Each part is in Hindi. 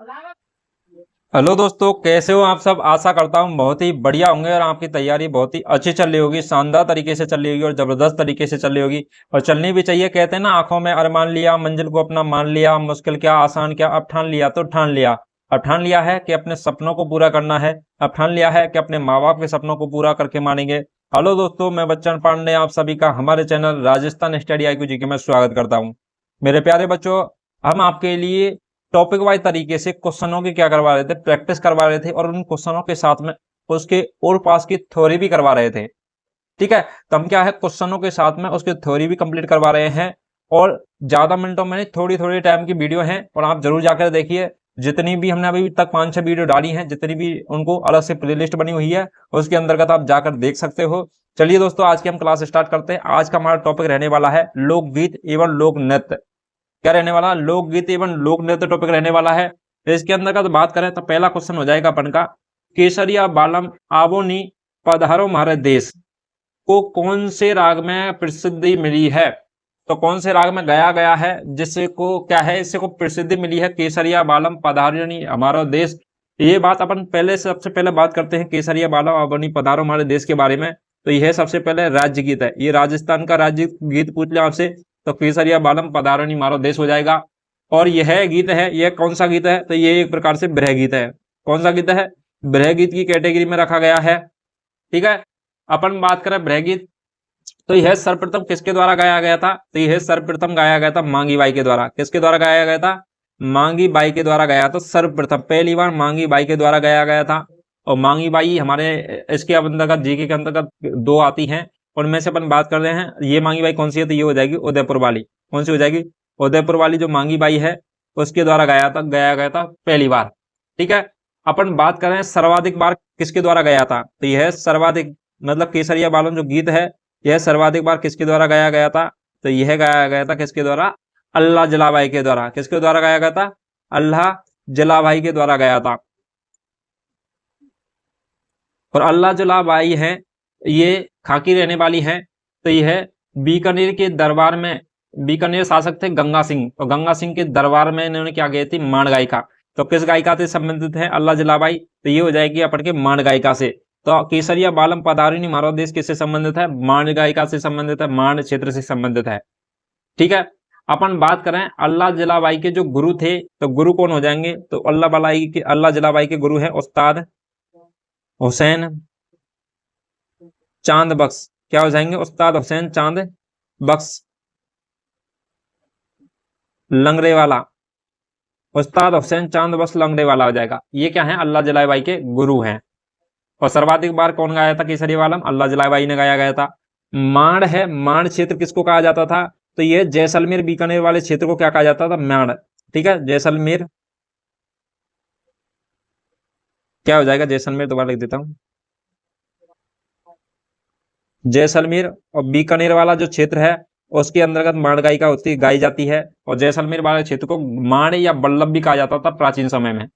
हेलो दोस्तों, कैसे हो आप सब। आशा करता हूँ बहुत ही बढ़िया होंगे और आपकी तैयारी बहुत ही अच्छी चल रही होगी, शानदार तरीके से चल रही होगी और जबरदस्त तरीके से चल रही होगी। और चलनी भी चाहिए। कहते हैं ना, आंखों में अरमान लिया, मंजिल को अपना मान लिया, मुश्किल क्या आसान क्या, अब ठान लिया तो ठान लिया। अब ठान लिया है कि अपने सपनों को पूरा करना है। अब ठान लिया है कि अपने माँ बाप के सपनों को पूरा करके मानेंगे। हेलो दोस्तों, मैं बच्चन पांडे आप सभी का हमारे चैनल राजस्थान स्टडी IQ जी के में स्वागत करता हूँ। मेरे प्यारे बच्चों, हम आपके लिए टॉपिक वाइज तरीके से क्वेश्चनों की क्या करवा रहे थे, प्रैक्टिस करवा रहे थे और उन क्वेश्चनों के साथ में उसके और पास की थ्योरी भी करवा रहे थे। ठीक है, तो हम क्या है, क्वेश्चनों के साथ में उसकी थ्योरी भी कंप्लीट करवा रहे हैं। और ज्यादा मिनटों में नहीं, थोड़ी थोड़ी टाइम की वीडियो है और आप जरूर जाकर देखिए। जितनी भी हमने अभी तक 5-6 वीडियो डाली हैं, जितनी भी उनको अलग से प्लेलिस्ट बनी हुई है, उसके अंतर्गत आप जाकर देख सकते हो। चलिए दोस्तों, आज की हम क्लास स्टार्ट करते हैं। आज का हमारा टॉपिक रहने वाला है लोकगीत एवं लोक नृत्य। क्या रहने वाला, लोकगीत एवं लोक नृत्य टॉपिक रहने वाला है। तो इसके अंदर का तो बात करें तो पहला क्वेश्चन हो जाएगा अपन का, केसरिया बालम आवोनी पधारो हमारे देश को कौन से राग में प्रसिद्धि मिली है। तो कौन से राग में गाया गया है जिससे को क्या है, इससे को प्रसिद्धि मिली है, केसरिया बालम पधारो हमारा देश। ये बात अपन पहले सबसे पहले बात करते हैं केसरिया बालम आवनी पधारो हमारे देश के बारे में। तो यह सबसे पहले राज्य गीत है, ये राजस्थान का राज्य गीत पूछ लिया आपसे तो केसरिया बालम पधारो मारो देश हो जाएगा। और यह गीत है, यह कौन सा गीत है, तो ये एक प्रकार से ब्रह गीत है। कौन सा गीत है, ब्रह गीत की कैटेगरी में रखा गया है। ठीक है, अपन बात करें ब्रह गीत, तो यह सर्वप्रथम किसके द्वारा गाया गया था, तो यह सर्वप्रथम गाया गया था मांगी बाई के द्वारा। किसके द्वारा गाया गया था, मांगी बाई के द्वारा गाया था। सर्वप्रथम पहली बार मांगी बाई के द्वारा गाया गया था। और मांगी बाई हमारे इसके अंतर्गत जीके के अंतर्गत दो आती हैं, उनमें से अपन बात कर रहे हैं। ये मांगी बाई कौन सी है, तो ये हो जाएगी उदयपुर वाली। कौन सी हो जाएगी, उदयपुर वाली जो मांगी बाई है उसके द्वारा गाया गया था पहली बार। ठीक है, अपन बात करें सर्वाधिक बार किसके द्वारा गाया था, तो यह सर्वाधिक मतलब केसरिया बालन जो गीत है, यह सर्वाधिक बार किसके द्वारा गाया गया था, तो यह गाया गया था किसके द्वारा, अल्लाह जलाबाई के द्वारा। किसके द्वारा गाया गया था, अल्लाह जलाबाई के द्वारा गाया था। और अल्लाह जलाबाई है, ये खाकी रहने वाली है। तो यह बीकानेर के दरबार में, बीकानेर शासक थे गंगा सिंह, और गंगा सिंह के दरबार में इन्होंने क्या गई थी, मांड गायिका। तो किस गायिका से संबंधित है, अल्लाह जलाबाई, तो ये हो जाएगी अपन के मांड गायिका से। तो केसरिया बालम पधारिनी मारो देश किससे संबंधित है, मांड गायिका से संबंधित है, मांड क्षेत्र से संबंधित है। ठीक है, अपन बात करें अल्लाह जलाबाई के जो गुरु थे, तो गुरु कौन हो जाएंगे, तो अल्लाह जलाबाई के गुरु है उस्ताद हुसैन चांद बख्श। क्या हो जाएंगे, उस्ताद हुसैन चांद बख्श लंगड़े वाला। उस्ताद हुसैन चांद बख्श लंगड़े वाला हो जाएगा। ये क्या है, अल्लाह जलाबाई के गुरु हैं। और सर्वाधिक बार कौन गाया था केसरी वालम, अल्लाह जलाबाई ने गाया गया था। माण है, माण क्षेत्र किसको कहा जाता था, तो ये जैसलमेर बीकानेर वाले क्षेत्र को क्या कहा जाता था, माण। ठीक है, जैसलमेर क्या हो जाएगा, जैसलमेर दोबारा लिख देता हूं, जैसलमेर। और बीकानेर वाला जो क्षेत्र है उसके अंतर्गत माण गायिका होती गाई जाती है। और जैसलमेर वाले क्षेत्र को माण या बल्लभ भी कहा जाता था प्राचीन समय में।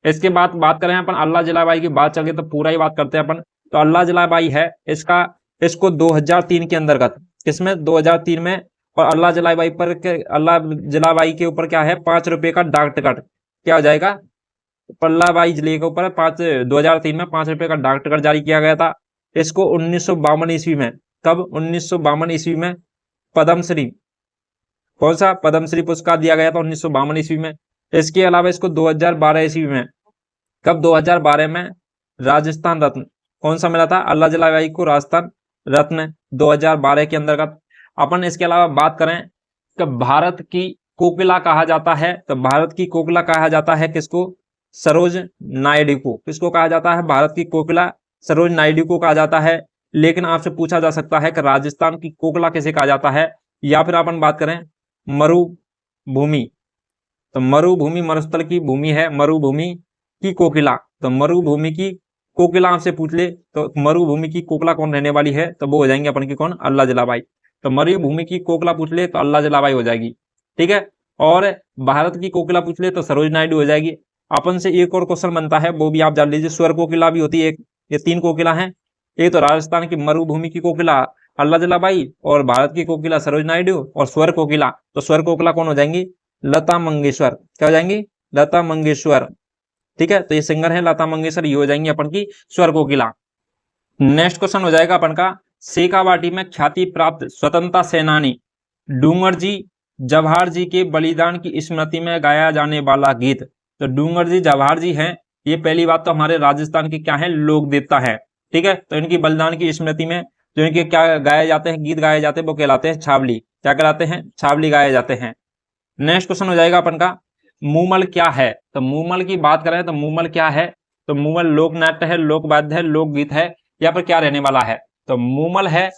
इसके बाद बात करें अपन अल्लाह जलाबाई की बात चल गई तो पूरा ही बात करते हैं अपन। तो अल्लाह जलाबाई है, इसको 2003 के अंतर्गत, किसमें 2003 में। और अल्लाह जलाबाई के ऊपर क्या है, 5 रुपए का डाक टिकट क्या हो जाएगा, पल्लाबाई जिले के ऊपर 2003 में 5 रुपए का डाक टिकट जारी किया गया था। इसको 1952 ईस्वी में, कब 1952 ईस्वी में पद्मश्री, कौन सा, पद्मश्री पुरस्कार दिया गया था 1952 ईस्वी में। इसके अलावा इसको 2012 ईस्वी में, कब 2012 में राजस्थान रत्न, कौन सा मिला था, अल्लाह जलाबाई को राजस्थान रत्न 2012 के अंतर्गत। अपन इसके अलावा बात करें कि भारत की कोकिला कहा जाता है, तो भारत की कोकिला कहा जाता है किसको, सरोज नायडू को। किसको कहा जाता है, भारत की कोकिला सरोज नायडू को कहा जाता है। लेकिन आपसे पूछा जा सकता है कि राजस्थान की कोकिला किसे कहा जाता है। या फिर अपन बात करें मरुभूमि, तो मरुभूमि मरुस्थल की भूमि है, मरुभूमि की कोकिला, तो मरुभूमि की कोकिला आपसे पूछ ले तो मरुभूमि की कोकिला कौन रहने वाली है, तो वो हो जाएंगे अपन की कौन, अल्लाह जलाबाई। तो मरुभूमि की कोकिला पूछ ले तो अल्लाह जलाबाई हो जाएगी। ठीक है, और भारत की कोकिला पूछ ले तो सरोज नायडू हो जाएगी। अपन से एक और क्वेश्चन बनता है, वो भी आप जान लीजिए, स्वर कोकिला भी होती है एक। ये 3 कोकिला है, एक तो राजस्थान की मरुभूमि की कोकिला अल्लाह जलाबाई, और भारत की कोकिला सरोज नायडू, और स्वर कोकिला, तो स्वर कोकिला कौन हो जाएंगी, लता मंगेशकर। क्या हो जाएंगी, लता मंगेशकर। ठीक है, तो ये सिंगर है लता मंगेशकर, ये हो जाएंगे अपन की स्वर कोकिला। नेक्स्ट क्वेश्चन हो जाएगा अपन का, शेखावाटी में ख्याति प्राप्त स्वतंत्रता सेनानी डूंगर जी जवाहर जी के बलिदान की स्मृति में गाया जाने वाला गीत। तो डूंगर जी जवाहर जी हैं, ये पहली बात तो हमारे राजस्थान के क्या है, लोक देवता है। ठीक है, तो इनकी बलिदान की स्मृति में जो इनके क्या गाए जाते हैं, गीत गाए जाते हैं, वो कहलाते हैं छावली। क्या कहलाते हैं, छावली गाए जाते हैं। नेक्स्ट क्वेश्चन हो जाएगा अपन का, मूमल क्या है। तो मूमल की बात करें तो मूमल क्या है, तो मूमल लोक नाट्य है, लोक वाद्य है, लोकगीत है, या फिर क्या रहने वाला है। तो मूमल है,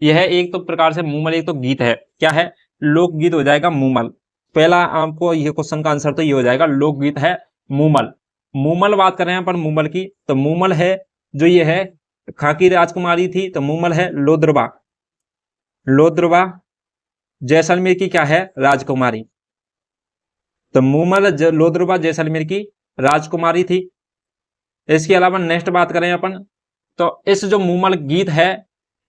यह एक तो प्रकार से मूमल एक तो गीत है, क्या है, लोकगीत हो जाएगा मूमल। पहला आपको ये क्वेश्चन का आंसर तो ये हो जाएगा, लोकगीत है मूमल। मूमल बात कर रहे हैं अपन मूमल की, तो मूमल है जो ये है खाकी राजकुमारी थी, तो मूमल है लोद्रबा। लोद्रबा जैसलमेर की क्या है, राजकुमारी। तो मूमल लोद्रबा जैसलमेर की राजकुमारी थी। इसके अलावा नेक्स्ट बात करें अपन, तो इस जो मूमल गीत है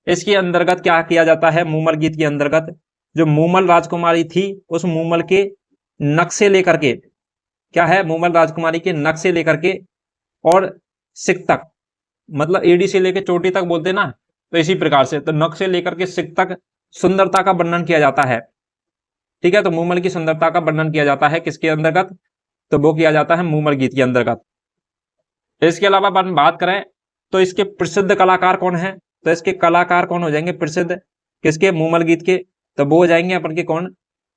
इसके अंतर्गत क्या किया जाता है, मूमल गीत के अंतर्गत जो मूमल राजकुमारी थी उस मूमल के नक्शे लेकर के, क्या है, मूमल राजकुमारी के नक्शे लेकर के और सिक तक, मतलब एडी से लेकर चोटी तक बोलते ना, तो इसी प्रकार से, तो नक्शे लेकर के सिक तक सुंदरता का वर्णन किया जाता है। ठीक है, तो मूमल की सुंदरता का वर्णन किया जाता है किसके अंतर्गत, तो वो किया जाता है मूमल गीत के अंतर्गत। इसके अलावा अपन बात करें तो इसके प्रसिद्ध कलाकार कौन है, तो इसके कलाकार कौन हो जाएंगे प्रसिद्ध किसके, मूमल गीत के, तो वो हो जाएंगे अपन के कौन,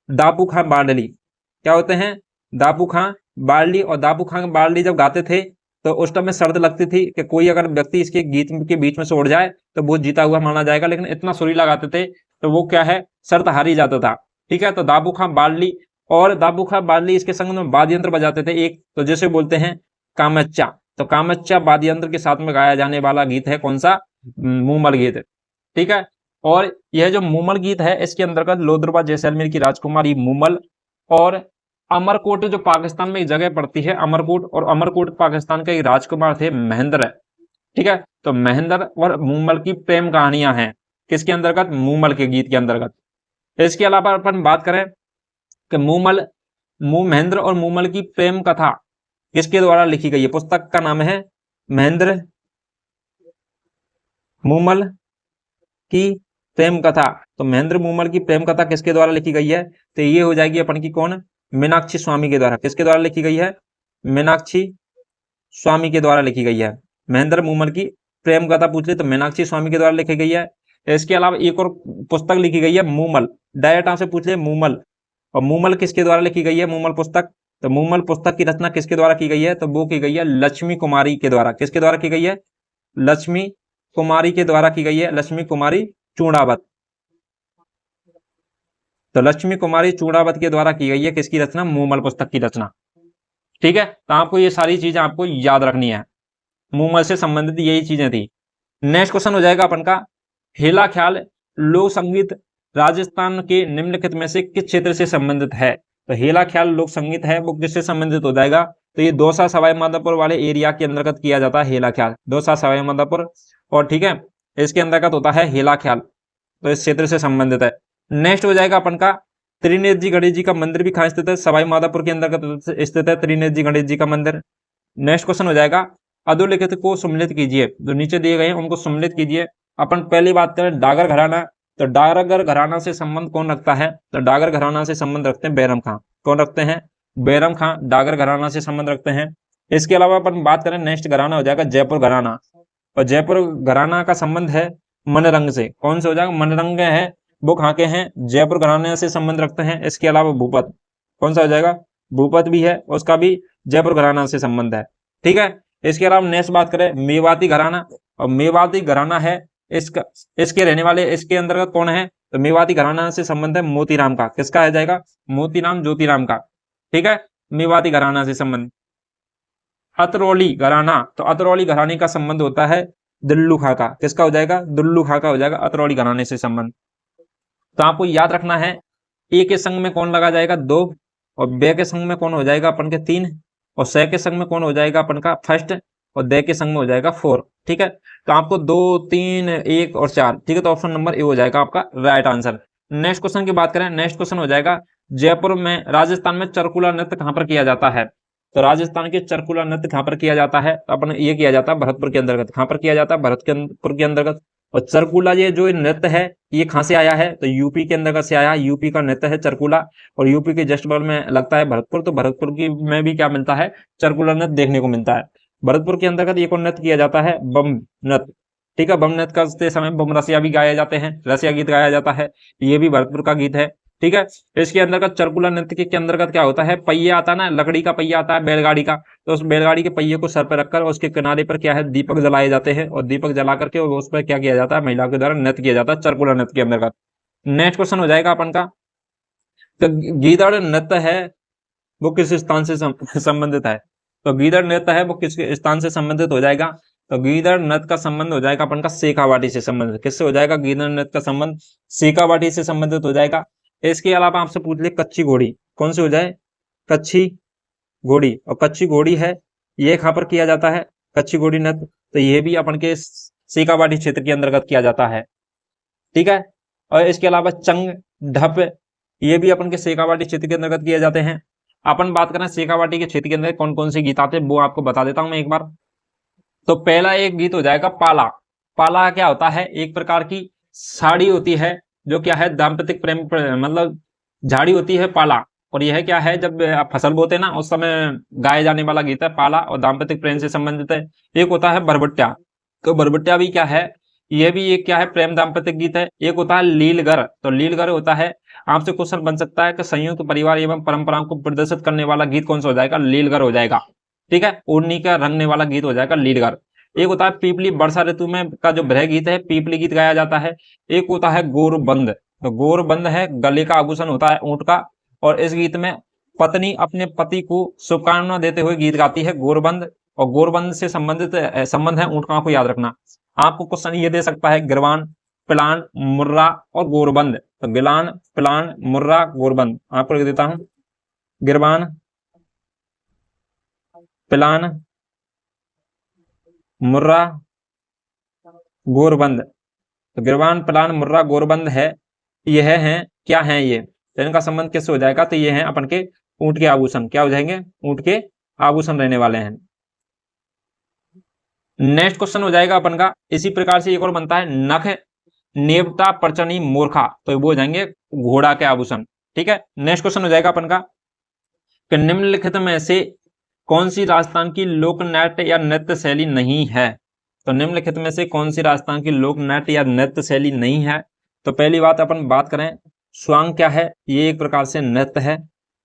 दापू खां बारडली। क्या होते हैं, दापू खां बारडली। और दापू खां बारडली जब गाते थे तो उस टाइम में शर्त लगती थी कि कोई अगर व्यक्ति इसके गीत के बीच में से उड़ जाए तो वो जीता हुआ माना जाएगा, लेकिन इतना सुरीला गाते थे तो वो क्या है, शर्त हारी जाता था। ठीक है, तो दापू खां बारडली, और दापू खां बारडली इसके संग में वाद्य यंत्र बजाते थे एक, तो जैसे बोलते हैं कामच्चा, तो कामच्चा वाद्य यंत्र के साथ में गाया जाने वाला गीत है कौन सा, मूमल गीत। ठीक है, और यह जो मूमल गीत है इसके अंतर्गत लोद्रबा जैसलमेर की राजकुमारी मूमल, और अमरकोट जो पाकिस्तान में एक जगह पड़ती है अमरकोट, और अमरकोट पाकिस्तान के एक राजकुमार थे महेंद्र। ठीक है, तो महेंद्र और मूमल की प्रेम कहानियां हैं किसके अंतर्गत, मूमल के गीत के अंतर्गत। इसके अलावा अपन बात करें कि महेंद्र और मूमल की प्रेम कथा किसके द्वारा लिखी गई है, पुस्तक का नाम है महेंद्र मूमल की प्रेम कथा। तो महेंद्र मूमल की प्रेम कथा किसके द्वारा लिखी गई है, तो ये हो जाएगी अपन की कौन, मीनाक्षी स्वामी के द्वारा। किसके द्वारा लिखी गई है, मीनाक्षी स्वामी के द्वारा लिखी गई है। महेंद्र मूमल की प्रेम कथा पूछ ले तो मीनाक्षी स्वामी के द्वारा लिखी गई है। इसके अलावा एक और पुस्तक लिखी गई है मूमल, डायरेक्ट आपसे पूछ ले मूमल, और मूमल किसके द्वारा लिखी गई है, मूमल पुस्तक, तो मूमल पुस्तक की रचना किसके द्वारा की गई है, तो वो की गई है लक्ष्मी कुमारी के द्वारा। किसके द्वारा की गई है, लक्ष्मी कुमारी के द्वारा की गई है, लक्ष्मी कुमारी चूड़ावत। तो लक्ष्मी कुमारी चूड़ावत के द्वारा की गई है किसकी रचना, मूमल पुस्तक की रचना। ठीक है, तो आपको ये सारी चीजें आपको याद रखनी है, मूमल से संबंधित यही चीजें थी। नेक्स्ट क्वेश्चन हो जाएगा अपन का, हेला ख्याल लोक संगीत राजस्थान के निम्नलिखित में से किस क्षेत्र से संबंधित है। तो हेला ख्याल लोक संगीत है वो किससे संबंधित हो जाएगा, तो ये दौसा सवाई माधोपुर वाले एरिया के अंतर्गत किया जाता है हेला ख्याल, दौसा सवाई माधोपुर, और ठीक है इसके अंतर्गत होता है हेला ख्याल, तो इस क्षेत्र से संबंधित है। नेक्स्ट हो जाएगा अपन का, त्रिनेत्र जी गणेश जी का मंदिर भी कहाँ स्थित है, सवाई माधोपुर के अंतर्गत स्थित है त्रिनेत्र जी गणेश जी का मंदिर। नेक्स्ट क्वेश्चन हो जाएगा, अधोलिखित को सम्मिलित कीजिए, जो नीचे दिए गए हैं उनको सम्मिलित कीजिए। अपन पहली बात करें डागर घराना, तो डागर घराना से संबंध कौन रखता है, तो डागर घराना से संबंध रखते हैं बैरम खां। कौन रखते हैं, बैरम खां डागर घराना से संबंध रखते हैं। इसके अलावा अपन बात करें नेक्स्ट घराना हो जाएगा जयपुर घराना, और जयपुर घराना का संबंध है मनरंग से। कौन से हो जाएगा, मनरंग है वो कहाँ के हैं, जयपुर घराने से संबंध रखते हैं। इसके अलावा भूपत, कौन सा हो जाएगा, भूपत भी है, उसका भी जयपुर घराना से संबंध है। ठीक है, इसके अलावा नेक्स्ट बात करें मेवाती घराना, और मेवाती घराना है इसके रहने वाले इसके अंतर्गत कौन है, तो मेवाती घराना से संबंध है मोतीराम का। किसका आ जाएगा, मोतीराम ज्योतिराम का। ठीक है, मेवाती घराना से संबंध। अतरौली घराना, तो अतरौली घराने का संबंध होता है दुल्लू खां का। किसका हो जाएगा, दुल्लू खां का हो जाएगा अतरौली घराने से संबंध। तो आपको याद रखना है, ए के संग में कौन लगा जाएगा, 2, और बे के संग में कौन हो जाएगा अपन के 3, और से के संग में कौन हो जाएगा अपन का फर्स्ट, और दे के संग में हो जाएगा 4। ठीक है, तो आपको 2, 3, 1 और 4, ठीक है, तो ऑप्शन नंबर ए हो जाएगा आपका राइट आंसर। नेक्स्ट क्वेश्चन की बात करें, नेक्स्ट क्वेश्चन हो जाएगा, जयपुर में राजस्थान में चरकुला नृत्य कहां पर किया जाता है। तो राजस्थान के चरकुला नृत्य कहाँ पर किया जाता है? तो अपन ये किया जाता है भरतपुर के अंतर्गत। कहाँ पर किया जाता है? भरतपुर के अंतर्गत। और चरकुला ये जो नृत्य है ये कहाँ से आया है? तो यूपी के अंतर्गत से आया है। यूपी का नृत्य है चरकुला, और यूपी के जस्ट बगल में लगता है भरतपुर, तो भरतपुर की में भी क्या मिलता है? चरकुला नृत्य देखने को मिलता है। भरतपुर के अंतर्गत एक और नृत्य किया जाता है बम नृत्य। ठीक है, बम नृत्य करते समय बम रसिया भी गाए जाते हैं, रसिया गीत गाया जाता है, ये भी भरतपुर का गीत है। ठीक है, इसके अंतर्गत चरकुला नृत्य के अंतर्गत क्या होता है? पहिया आता है ना, लकड़ी का पहिया आता है बैलगाड़ी का, तो उस बैलगाड़ी के पहिए को सर पर रखकर उसके किनारे पर क्या है? दीपक जलाए जाते हैं, और दीपक जला करके उस पर क्या किया जाता है? महिला के द्वारा नृत्य किया जाता है चरकुला नृत्य के अंतर्गत। नेक्स्ट क्वेश्चन हो जाएगा अपन का, तो गीदड़ नृत्य है वो किस स्थान से संबंधित है? तो गीदड़ नृत्य है वो किस स्थान से संबंधित हो जाएगा? तो गीदड़ नृत्य का संबंध हो जाएगा अपन का शेखावाटी से संबंधित। किससे हो जाएगा गीदड़ नृत्य का संबंध? शेखावाटी से संबंधित हो जाएगा। इसके अलावा आपसे पूछ ले कच्ची घोड़ी कौन सी हो जाए? कच्ची घोड़ी, और कच्ची घोड़ी है ये कहां पर किया जाता है? कच्ची घोड़ी नृत्य, तो ये भी अपन के शेखावाटी क्षेत्र के अंतर्गत किया जाता है। ठीक है, और इसके अलावा चंग ढप ये भी अपन के शेखावाटी क्षेत्र के अंतर्गत किए जाते हैं। अपन बात करें शेखावाटी के क्षेत्र के अंदर कौन कौन से गीत आते हैं वो आपको बता देता हूं मैं एक बार। तो पहला एक गीत हो जाएगा पाला। पाला क्या होता है? एक प्रकार की साड़ी होती है जो क्या है? दाम्पतिक प्रेम मतलब झाड़ी होती है पाला, और यह क्या है? जब आप फसल बोते ना उस समय गाए जाने वाला गीत है पाला, और दाम्पतिक प्रेम से संबंधित है। एक होता है बरबट्टा, तो बरबट्टा भी क्या है? ये भी एक क्या है? प्रेम दाम्पतिक गीत है। एक होता है लीलगर, तो लीलगर होता है, आपसे क्वेश्चन बन सकता है कि संयुक्त परिवार एवं परंपराओं को प्रदर्शित करने वाला गीत कौन सा हो जाएगा? लीलगर हो जाएगा। ठीक है, ओढ़नी का रंगने वाला गीत हो जाएगा लीलगर। एक होता है पीपली, वर्षा ऋतु में का जो ब्रह गीत है पीपली गीत गाया जाता है। एक होता है गोरबंद, तो गोरबंद है गले का आभूषण होता है ऊंट का, और इस गीत में पत्नी अपने पति को शुभकामना देते हुए गीत गाती है गोरबंद, और गोरबंद से संबंधित संबंध है ऊंट का, को याद रखना। आपको क्वेश्चन ये दे सकता है गिरवान, पिलान, मुर्रा और गोरबंद, तो गिलान, पिलान, मुर्रा, गोरबंद आपको लिख देता हूं। गिरवान, पिलान, मुर्रा, गोरबंद, तो गिरवान, पिलान, मुर्रा, गोरबंद है, यह है क्या है ये? तो इनका संबंध किससे हो जाएगा? तो ये है अपन के ऊंट के आभूषण, क्या हो जाएंगे? ऊंट के आभूषण रहने वाले हैं। नेक्स्ट क्वेश्चन हो जाएगा अपन का इसी प्रकार से एक और बनता है नख नेवता परचनी मूर्खा, तो वो हो जाएंगे घोड़ा के आभूषण। ठीक है, नेक्स्ट क्वेश्चन हो जाएगा अपन का कि निम्नलिखित में से कौन सी राजस्थान की लोक नाट्य या नृत्य शैली नहीं है? तो निम्नलिखित में से कौन सी राजस्थान की लोक नाट्य या नृत्य शैली नहीं है? तो पहली बात अपन बात करें स्वांग क्या है? ये एक प्रकार से नृत्य है।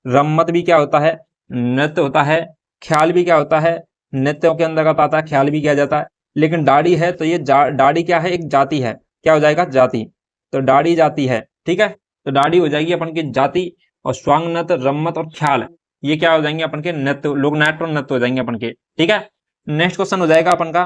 रम्मत भी क्या होता है? नृत्य होता है। ख्याल भी क्या होता है? नृत्यों के अंतर्गत आता है, ख्याल भी किया जाता है। लेकिन दाढ़ी है तो ये दाढ़ी क्या है? एक जाति है, क्या हो जाएगा? जाति, तो दाढ़ी जाति है। ठीक है, तो दाढ़ी हो जाएगी अपन की जाति, और स्वांग नृत्य, रम्मत और ख्याल ये क्या हो जाएंगे अपन के? नृत्य, लोक नाट्य और नृत्य हो जाएंगे अपन के। ठीक है, नेक्स्ट क्वेश्चन हो जाएगा अपन का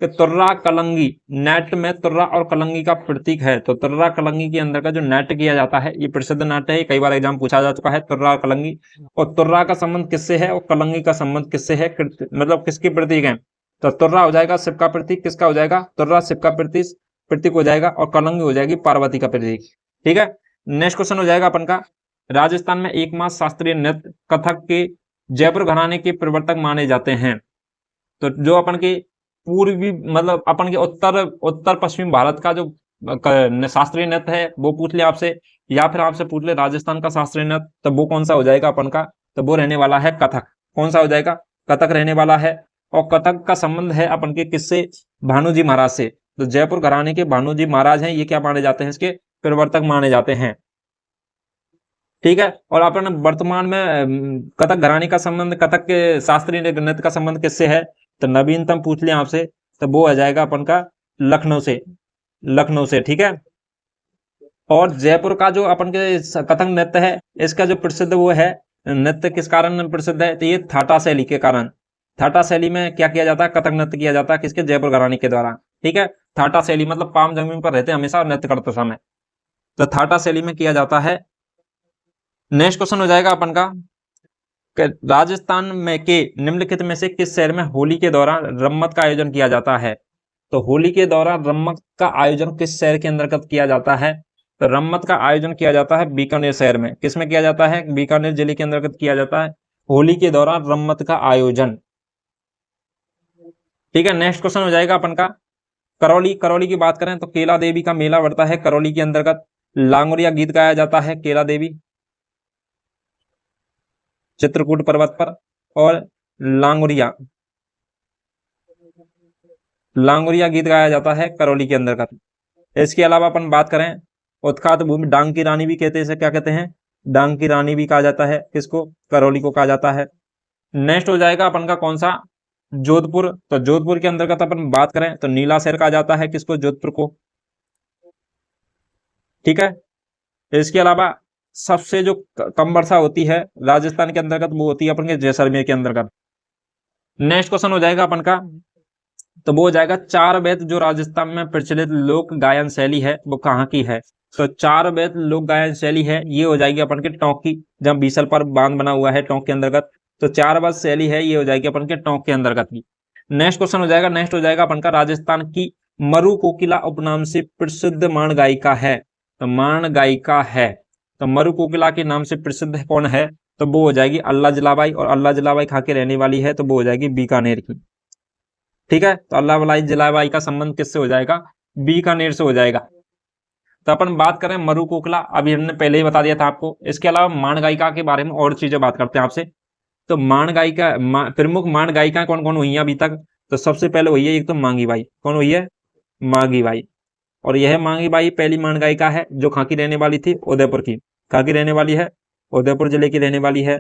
कि तुर्रा कलंगी नाट्य में तुर्रा और कलंगी का प्रतीक है। तो तुर्रा कलंगी के अंदर का जो नाट्य किया जाता है ये प्रसिद्ध नाट्य है, कई बार एग्जाम पूछा जा चुका है तुर्रा और कलंगी। और तुर्रा का संबंध किससे है और कलंगी का संबंध किससे है? मतलब किसके प्रतीक है? तो तुर्रा हो जाएगा शिव का प्रतीक। किसका हो जाएगा? तुर्रा शिव का प्रतीक हो जाएगा, और कलंगी हो जाएगी पार्वती का प्रतीक। ठीक है, नेक्स्ट क्वेश्चन हो जाएगा अपन का राजस्थान में एकमात्र शास्त्रीय नृत्य कथक के जयपुर घराने के प्रवर्तक माने जाते हैं। तो जो अपन के पूर्वी मतलब अपन के उत्तर पश्चिमी भारत का जो शास्त्रीय नृत्य है वो पूछ ले आपसे, या फिर आपसे पूछ ले राजस्थान का शास्त्रीय नृत्य, तो वो कौन सा हो जाएगा अपन का? तो वो रहने वाला है कथक। कौन सा हो जाएगा? कथक रहने वाला है। और कथक का संबंध है अपन के किससे? भानुजी महाराज से। तो जयपुर घराने के भानुजी महाराज हैं, ये क्या माने जाते हैं? इसके प्रवर्तक माने जाते हैं। ठीक है, और अपन वर्तमान में कथक घराने का संबंध, कथक के शास्त्रीय नृत्य का संबंध किससे है? तो नवीनतम पूछ लिया आपसे, तो वो आ जाएगा अपन का लखनऊ से, लखनऊ से। ठीक है, और जयपुर का जो अपन के कथक नृत्य है इसका जो प्रसिद्ध वो है नृत्य किस कारण प्रसिद्ध है? तो ये थाटा शैली के कारण। थाटा शैली में क्या किया जाता है? कथक नृत्य किया जाता है, किसके? जयपुर घराने के द्वारा। ठीक है, थाटा शैली मतलब पाम जमीन पर रहते हमेशा नृत्य करते समय, तो थाटा शैली में किया जाता है। नेक्स्ट क्वेश्चन हो जाएगा अपन का राजस्थान में के निम्नलिखित में से किस शहर में होली के दौरान रम्मत का आयोजन किया जाता है? तो होली के दौरान रम्मत का आयोजन किस शहर के अंतर्गत किया जाता है? तो रम्मत का आयोजन किया जाता है बीकानेर शहर में। किसमें किया जाता है? बीकानेर जिले के अंतर्गत किया जाता है। होली के दौरान रम्मत का आयोजन। ठीक है, नेक्स्ट क्वेश्चन हो जाएगा अपन का करौली। करौली की बात करें तो केला देवी का मेला बढ़ता है करौली के अंतर्गत। लांगुरिया गीत गाया जाता है केला देवी चित्रकूट पर्वत पर। और लांगुरिया लांगुरिया गीत गाया जाता है करौली के अंतर्गत। इसके अलावा अपन बात करें उत्खात भूमि, डांग की रानी भी कहते हैं, इसे क्या कहते हैं, डांग की रानी भी कहा जाता है, किसको, करौली को कहा जाता है। नेक्स्ट हो जाएगा अपन का कौन सा, जोधपुर। तो जोधपुर के अंतर्गत अपन बात करें तो नीला शहर कहा जाता है किसको, जोधपुर को। ठीक है, इसके अलावा सबसे जो कम वर्षा होती है राजस्थान के अंतर्गत वो होती है अपन के जैसलमेर के अंतर्गत। नेक्स्ट क्वेश्चन हो जाएगा अपन का, तो वो हो जाएगा चार वेद जो राजस्थान में प्रचलित लोक गायन शैली है वो कहाँ की है। तो चार वेद लोक गायन शैली है ये हो जाएगी अपन के टोंक की, जब बीसल पर बांध बना हुआ है टोंक के अंतर्गत। तो चार वेद शैली है ये हो जाएगी अपन के टोंक के अंतर्गत की। नेक्स्ट क्वेश्चन हो जाएगा, नेक्स्ट हो जाएगा अपन का राजस्थान की मरु कोकिला उपनाम से प्रसिद्ध माण गायिका है। तो माण गायिका है, तो मरु कोकिला के नाम से प्रसिद्ध कौन है, तो वो हो जाएगी अल्लाह जलाबाई। और अल्लाह जलाबाई कहाँ की रहने वाली है, तो वो हो जाएगी बीकानेर की। ठीक है, तो अल्लाह वलाई जलाबाई का संबंध किससे हो जाएगा, बीकानेर से हो जाएगा। तो अपन बात करें मरु कोकिला, अभी हमने पहले ही बता दिया था आपको। इसके अलावा माण गायिका के बारे में और चीजें बात करते हैं आपसे। तो माण गायिका प्रमुख माण गायिका कौन कौन हुई है अभी तक, तो सबसे पहले हुई है एक तो मांगी बाई। कौन हुई है, मांगी बाई। और यह मांगी बाई पहली माण गायिका है जो कहाँ की रहने वाली थी, उदयपुर की। कहाँ की रहने वाली है, उदयपुर जिले की रहने वाली है।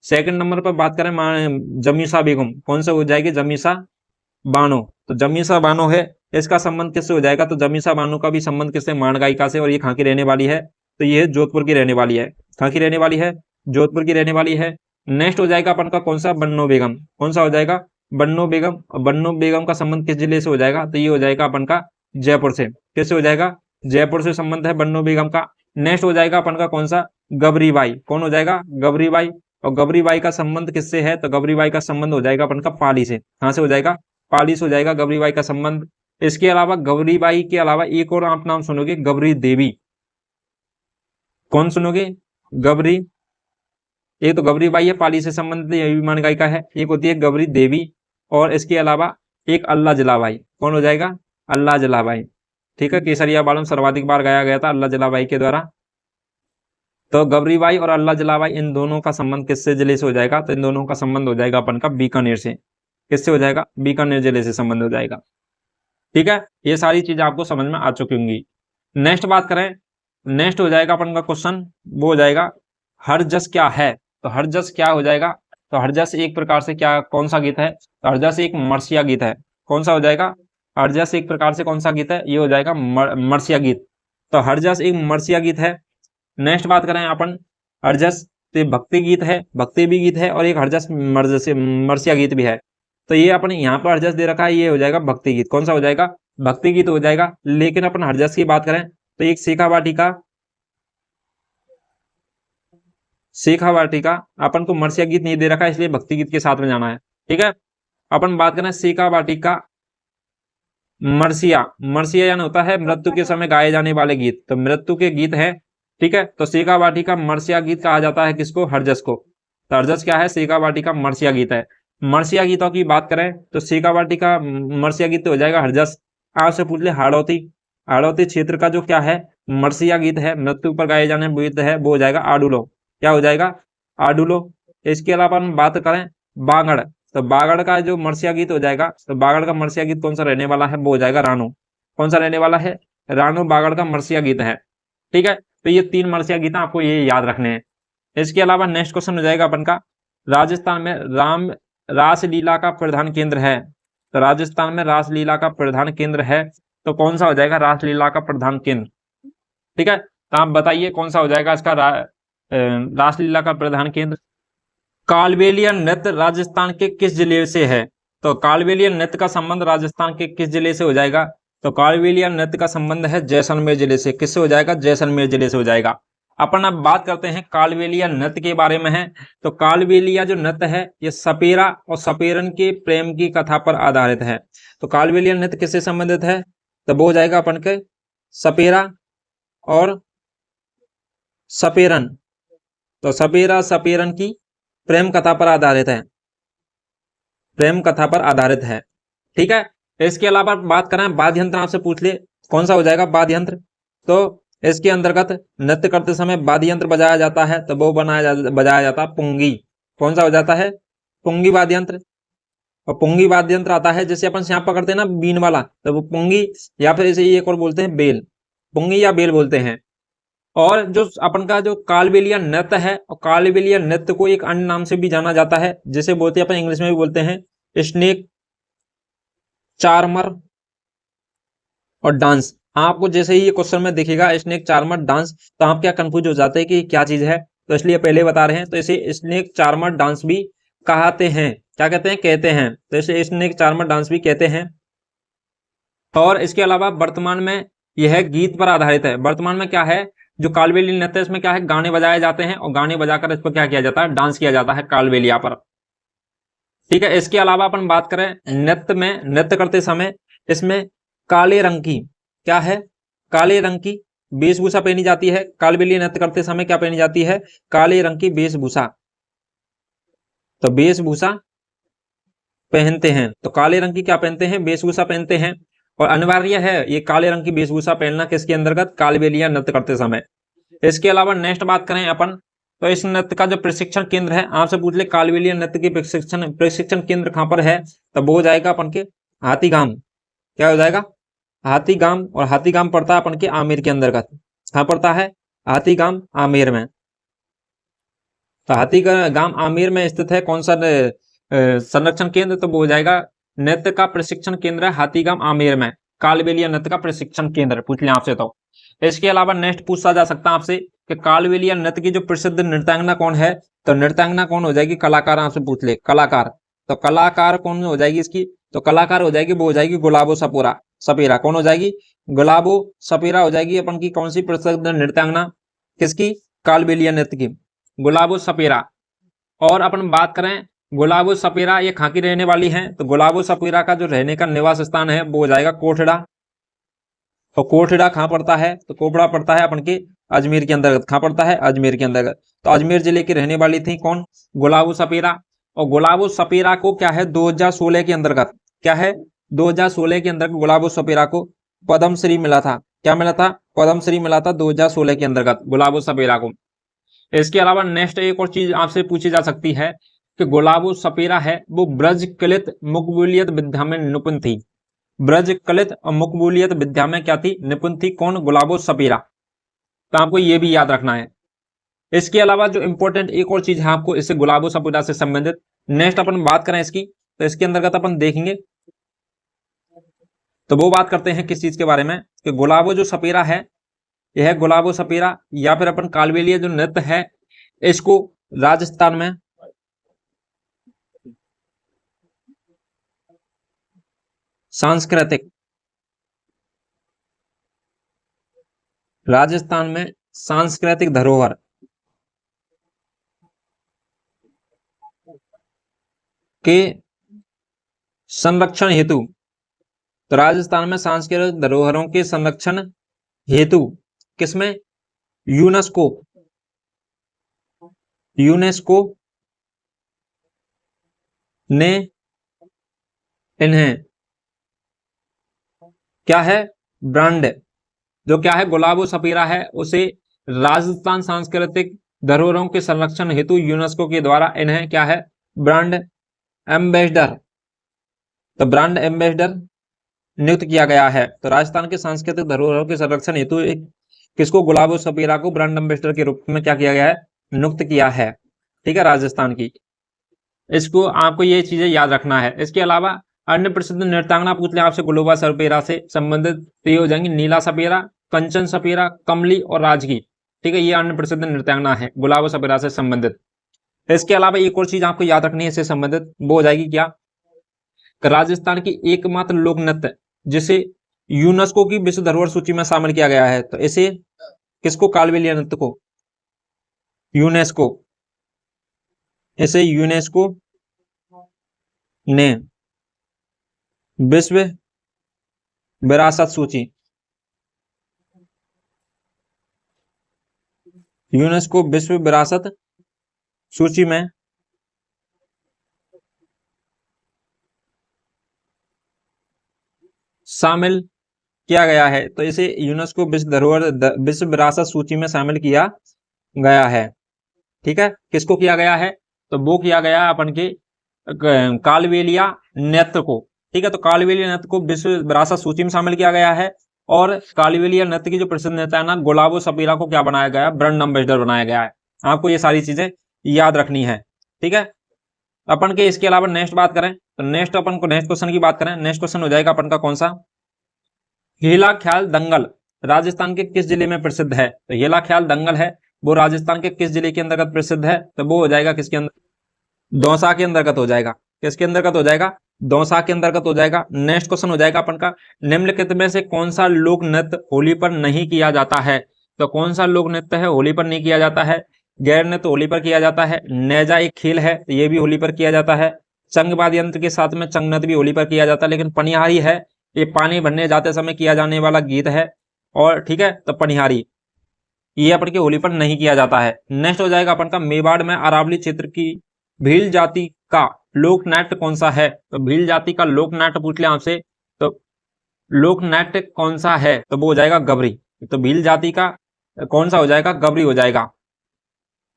सेकंड नंबर पर बात करें जमीसा बेगम, कौन सा हो जाएगी, जमीसा बानो। तो जमीसा बानो है, इसका संबंध किससे हो जाएगा, तो जमीसा बानो का भी संबंध किससे, माण गायिका से। और ये कहाँ की रहने वाली है, तो ये जोधपुर की रहने वाली है। कहाँ की रहने वाली है, जोधपुर की रहने वाली है। नेक्स्ट हो जाएगा अपन का कौन सा, बन्नो बेगम। कौन सा हो जाएगा, बन्नो बेगम। और बन्नो बेगम का संबंध किस जिले से हो जाएगा, तो ये हो जाएगा अपन का जयपुर से। किससे हो जाएगा, जयपुर से संबंध है बन्नो बेगम का। नेक्स्ट हो जाएगा अपन का कौन सा, गबरीबाई। कौन हो जाएगा, गबरीबाई। और गबरीबाई का संबंध किससे है, तो गबरीबाई का संबंध हो जाएगा अपन का पाली से। कहां से हो जाएगा, पाली से हो जाएगा गबरीबाई का संबंध। इसके अलावा गबरीबाई के अलावा एक और आप नाम सुनोगे, गबरी देवी। कौन सुनोगे, गबरी। एक तो गबरीबाई है, पाली से संबंधित ये भी माण गायिका है। एक होती है गबरी देवी। और इसके अलावा एक अल्लाह जलाबाई। कौन हो जाएगा, अल्लाह जलाबाई। ठीक है, केसरिया बालम सर्वाधिक बार गाया गया था अल्लाह जलाबाई के द्वारा। तो गबरीबाई और अल्लाह जलाबाई इन दोनों का संबंध किससे जिले से हो जाएगा, तो इन दोनों का संबंध हो जाएगा अपन का बीकानेर से। किससे हो जाएगा, बीकानेर जिले से संबंध हो जाएगा। ठीक है, ये सारी चीजें आपको समझ में आ चुकी होंगी। नेक्स्ट बात करें, नेक्स्ट हो जाएगा अपन का क्वेश्चन, वो हो जाएगा हरजस क्या है। तो हरजस क्या हो जाएगा, तो हरजस एक प्रकार से क्या, कौन सा गीत है, तो हरजस एक मर्सिया गीत है। कौन सा हो जाएगा, हरजस एक प्रकार से कौन सा गीत है, ये हो जाएगा मर्सिया गीत। तो हरजस एक मर्सिया गीत है। नेक्स्ट बात करें अपन, हरजस तो भक्ति गीत है, भक्ति भी गीत है, और एक हरजस मर्सिया गीत भी है। तो ये अपन यहाँ पर हरजस दे रखा है, ये हो जाएगा भक्ति गीत। कौन सा हो जाएगा, भक्ति गीत हो जाएगा। लेकिन अपन हरजस की बात करें तो एक शेखा वाटिका अपन को मर्सिया गीत नहीं दे रखा है, इसलिए भक्ति गीत के साथ में जाना है। ठीक है, अपन बात करें शेखा वाटिका मर्सिया। मर्सिया यानी होता है मृत्यु के समय गाए जाने वाले गीत, तो मृत्यु के गीत है। ठीक है, तो शेखा वाटिका मर्सिया गीत कहा जाता है किसको, हरजस को। तो हरजस क्या है, शेखा वाटिका मर्सिया गीत है। मर्सिया गीतों की बात करें तो शेखा वाटिका मर्सिया गीत हो जाएगा हरजस। आपसे पूछ ले हाड़ौती, हाड़ौती क्षेत्र का जो क्या है मर्सिया गीत है, मृत्यु पर गाए जाने गीत है, वो हो जाएगा आडुलो। क्या हो जाएगा, आडुलो। इसके अलावा हम बात करें बागड़, तो बागड़ का जो मर्सिया गीत हो जाएगा, तो बागड़ का मर्सिया गीत कौन सा रहने वाला है, वो हो जाएगा रानो। कौन सा रहने वाला है, रानो बागड़ का मर्सिया गीत है। ठीक है, तो ये तीन मर्सिया गीत आपको ये याद रखने हैं। इसके अलावा नेक्स्ट क्वेश्चन हो जाएगा अपन का, राजस्थान में रासलीला का प्रधान केंद्र है। तो राजस्थान में रासलीला का प्रधान केंद्र है, तो कौन सा हो जाएगा रासलीला का प्रधान केंद्र। ठीक है, तो आप बताइए कौन सा हो जाएगा इसका रासलीला का प्रधान केंद्र। कालबेलिया नृत्य राजस्थान के किस जिले से है, तो कालबेलिया नृत्य का संबंध राजस्थान के किस जिले से हो जाएगा, तो कालबेलिया नृत्य का संबंध है जैसलमेर जिले से। किससे हो जाएगा, जैसलमेर जिले से हो जाएगा। अपन अब बात करते हैं कालबेलिया नृत्य के बारे में है। तो कालबेलिया जो नृत्य है ये सपेरा और सपेरन के प्रेम की कथा पर आधारित है। तो कालबेलिया नृत्य किससे संबंधित है, तो वो हो जाएगा अपन के सपेरा और सपेरन। तो सपेरा सपेरन की प्रेम कथा पर आधारित है, प्रेम कथा पर आधारित है। ठीक है। इसके अलावा बात करें वाद्य यंत्र, आपसे पूछ ले कौन सा हो जाएगा वाद्य यंत्र, तो इसके अंतर्गत नृत्य करते समय वाद्य यंत्र बजाया जाता है, तो वो बजाया जाता है पुंगी। कौन सा हो जाता है? पुंगी वाद्य यंत्र। और पुंगी वाद्य यंत्र आता है जैसे अपन सांप पकड़ते हैं ना बीन वाला, तो वो पुंगी, या फिर इसे एक और बोलते हैं बेल, पुंगी या बेल बोलते हैं। और जो अपन का जो कालबेलिया नृत्य है, और कालबेलिया नृत्य को एक अन्य नाम से भी जाना जाता है, जिसे बोलते हैं अपन इंग्लिश में भी बोलते हैं स्नेक चार्मर और डांस। आपको जैसे ही ये क्वेश्चन में दिखेगा स्नेक चार्मर डांस, तो आप क्या कंफ्यूज हो जाते हैं कि क्या चीज है, तो इसलिए पहले बता रहे हैं। तो इसे स्नेक चार्मर डांस भी कहते हैं। क्या कहते हैं? कहते हैं। तो इसे स्नेक चार्मर डांस भी कहते हैं। और इसके अलावा वर्तमान में यह गीत पर आधारित है। वर्तमान में क्या है, जो कालबेलिया नृत्य है इसमें क्या है, गाने बजाए जाते हैं, और गाने बजाकर इस पर क्या किया जाता है, डांस किया जाता है कालबेलिया पर। ठीक है। इसके अलावा अपन बात करें नृत्य में, नृत्य करते समय इसमें काले रंग की, क्या है, काले रंग की वेशभूषा पहनी जाती है। कालबेलिया नृत्य करते समय क्या पहनी जाती है? काले रंग की वेशभूषा। तो वेशभूषा पहनते हैं, तो काले रंग की क्या पहनते हैं? वेशभूषा पहनते हैं। और अनिवार्य है ये काले रंग की वेशभूषा पहनना किसके अंतर्गत? कालबेलिया नृत्य करते समय। इसके अलावा नेक्स्ट बात करें अपन, तो इस नृत्य का जो प्रशिक्षण केंद्र है, आपसे पूछ ले कालबेलिया नृत्य के प्रशिक्षण केंद्र कहां पर है, तो वो हो जाएगा अपन के हाथीगाम। क्या हो जाएगा? हाथीगाम। और हाथीगाम पड़ता है अपन के आमेर के अंतर्गत। कहां पड़ता है? हाथीगाम आमेर में। तो हाथीगाम आमेर में स्थित है कौन सा संरक्षण केंद्र, तो वो हो जाएगा नृत्य का प्रशिक्षण केंद्र है हाथीगाम आमेर में, कालबेलिया नृत्य का प्रशिक्षण केंद्र पूछ लिया आपसे। तो इसके अलावा नेक्स्ट पूछा जा सकता है आपसे कि कालबेलिया नृत्य की जो प्रसिद्ध नृत्यांगना कौन है, तो नृत्यांगना कौन हो जाएगी? कलाकार आपसे पूछ ले, कलाकार। तो कलाकार कौन हो जाएगी इसकी? तो कलाकार हो जाएगी, वो हो जाएगी गुलाबो सपूरा सपेरा। कौन हो जाएगी? गुलाबो सपेरा हो जाएगी अपन की कौन सी प्रसिद्ध नृत्यांगना, किसकी? कालबेलिया नृत्य की, गुलाबो सपेरा। और अपन बात करें गुलाबो सपेरा ये कहाँ की रहने वाली हैं, तो गुलाबो सपेरा का जो रहने का निवास स्थान है वो हो जाएगा कोठड़ा। और कोठड़ा कहाँ पड़ता है, तो कोठड़ा पड़ता है अपन के अजमेर के अंतर्गत। कहाँ पड़ता है? अजमेर के अंतर्गत। तो अजमेर जिले की रहने वाली थी कौन? गुलाबो सपेरा। और गुलाबो सपेरा को क्या है 2016 के अंतर्गत, क्या है 2016 के अंतर्गत गुलाबो सपेरा को पद्मश्री मिला था। क्या मिला था? पद्मश्री मिला था 2016 के अंतर्गत गुलाबो सपेरा को। इसके अलावा नेक्स्ट एक और चीज आपसे पूछी जा सकती है कि गुलाबो सपेरा है वो ब्रज कलित मुकबूलियत विद्या में निपुण थी। ब्रज कलित और मुकबूलियत विद्या में क्या थी? निपुण थी। कौन? गुलाबो सपेरा। तो आपको यह भी याद रखना है। इसके अलावा जो इंपॉर्टेंट एक और चीज है आपको इससे गुलाबो सपेरा से संबंधित, नेक्स्ट अपन बात करें इसकी, तो इसके अंतर्गत अपन देखेंगे, तो वो बात करते हैं किस चीज के बारे में कि गुलाबो जो सपेरा है, यह गुलाबो सपेरा या फिर अपन कालबेलिया जो नृत्य है, इसको राजस्थान में सांस्कृतिक, राजस्थान में सांस्कृतिक धरोहर के संरक्षण हेतु, तो राजस्थान में सांस्कृतिक धरोहरों के संरक्षण हेतु किसमें? यूनेस्को, यूनेस्को ने इन्हें क्या है ब्रांड, जो क्या है गुलाबो सपेरा है उसे राजस्थान सांस्कृतिक धरोहरों के संरक्षण हेतु यूनेस्को के द्वारा इन्हें क्या है ब्रांड एम्बेसडर, तो ब्रांड एम्बेसडर नियुक्त किया गया है। तो राजस्थान के सांस्कृतिक धरोहरों के संरक्षण हेतु किसको? गुलाबो सपेरा को ब्रांड एम्बेसडर के रूप में क्या किया गया है? नियुक्त किया है। ठीक है, राजस्थान की। इसको आपको ये चीजें याद रखना है। इसके अलावा अन्य प्रसिद्ध नृत्यांगना पूछ ले आपसे गुलाबो सपेरा से संबंधित, तो ये हो जाएंगी नीला सपेरा, कंचन सपेरा, कमली और राजगी। ठीक है, ये अन्य प्रसिद्ध नृत्यांगना है गुलाबो सपेरा से संबंधित। इसके अलावा एक और चीज आपको याद रखनी है इससे संबंधित, वो हो जाएगी क्या? राजस्थान की एकमात्र लोक नृत्य जिसे यूनेस्को की विश्व धरोहर सूची में शामिल किया गया है, तो इसे किसको? कालबेलिया नृत्य को यूनेस्को, इसे यूनेस्को ने विश्व विरासत सूची, यूनेस्को विश्व विरासत सूची में शामिल किया गया है। तो इसे यूनेस्को विश्व धरोहर विश्व विरासत सूची में शामिल किया गया है। ठीक है, किसको किया गया है? तो वो किया गया अपन के कालबेलिया नृत्य को। ठीक है, तो कालबेलिया नृत्य को विश्व विरासत सूची में शामिल किया गया है। और कालबेलिया नृत्य की जो प्रसिद्ध नेता है ना, गुलाबो सपीरा को क्या बनाया गया है? ब्रांड एम्बेसडर बनाया गया है। आपको ये सारी चीजें याद रखनी है। ठीक है, अपन के इसके अलावा नेक्स्ट बात करें तो नेक्स्ट अपन को नेक्स्ट क्वेश्चन की बात करें, नेक्स्ट क्वेश्चन हो जाएगा अपन का कौन सा? हेला ख्याल दंगल राजस्थान के किस जिले में प्रसिद्ध है? तो हेला ख्याल दंगल है वो राजस्थान के किस जिले के अंतर्गत प्रसिद्ध है? तो वो हो जाएगा किसके अंदर? दौसा के अंतर्गत हो जाएगा। किसके अंतर्गत हो जाएगा? दौसा के अंतर्गत हो जाएगा। नेक्स्ट क्वेश्चन हो जाएगा अपन का, निम्नलिखित में से कौन सा लोक नृत्य होली पर नहीं किया जाता है? तो कौन सा लोक नृत्य है होली पर नहीं किया जाता है? गैर नृत्य होली पर किया जाता है। नेजा एक खेल है, ये भी होली पर किया जाता है। चंगवाद यंत्र के साथ में चंग नृत्य भी होली पर किया जाता है। लेकिन पनिहारी है, ये पानी भरने जाते समय किया जाने वाला गीत है। और ठीक है, तो पनिहारी ये अपन के होली पर नहीं किया जाता है। नेक्स्ट हो जाएगा अपन का, मेवाड़ में अरावली क्षेत्र की भील जाति का लोक नाट्य कौन सा है? तो भील जाति का लोक नाट्य पूछ ले आपसे, तो लोक नाट्य कौन सा है? तो वो हो जाएगा गबरी। तो भील जाति का कौन सा हो जाएगा? गबरी हो जाएगा।